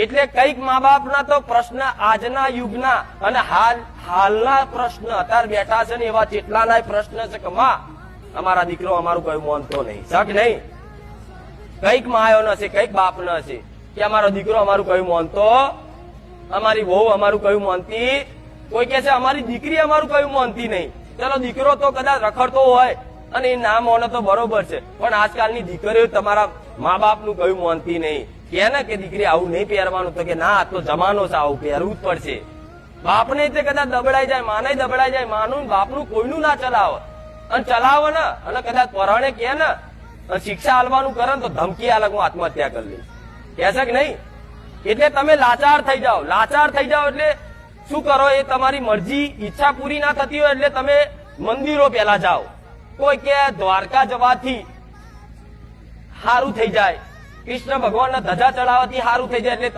એટલે કઈક મા બાપના તો પ્રશ્ન આજના યુગના અને હાલના પ્રશ્ન અત્યારે બેઠા છે ને એવા કેટલાના પ્રશ્ન છે કે માં અમારા દીકરો અમારું કયું માનતો નહીં, શક નહીં. કઈક માયો ન હશે, કઈક બાપ ન હશે કે અમારો દીકરો અમારું કયું માનતો, અમારી વહુ અમારું કયું માનતી, કોઈ કે છે અમારી દીકરી અમારું કયું માનતી નહીં. ચલો દીકરો તો કદાચ રખડતો હોય અને એ ના માને તો બરોબર છે, પણ આજકાલની દીકરીઓ તમારા મા બાપનું કયું માનતી નહીં. કે ને કે દીકરી આવું નહીં પહેરવાનું, તો કે ના આ તો જમાનો છે, આવું પહેરવું જ પડશે. બાપને તે કદાચ દબડાઈ જાય, માને દબડાઈ જાય, માનું બાપનું કોઈનું ના ચલાવે, અને ચલાવે ને અને કદાચ પરાણે કે ને શિક્ષા આલવાનું કરે તો ધમકી આલક હું આત્મહત્યા કરી લઈશ, કહેશે કે નહીં. એટલે તમે લાચાર થઈ જાઓ, લાચાર થઈ જાઓ એટલે શું કરો, એ તમારી મરજી, ઈચ્છા પૂરી ના થતી હોય એટલે તમે મંદિરો પેલા જાઓ. કોઈ કે દ્વારકા જવાથી સારું થઈ જાય, કૃષ્ણ ભગવાનના ધજા ચડાવવાથી સારું થઈ જાય, એટલે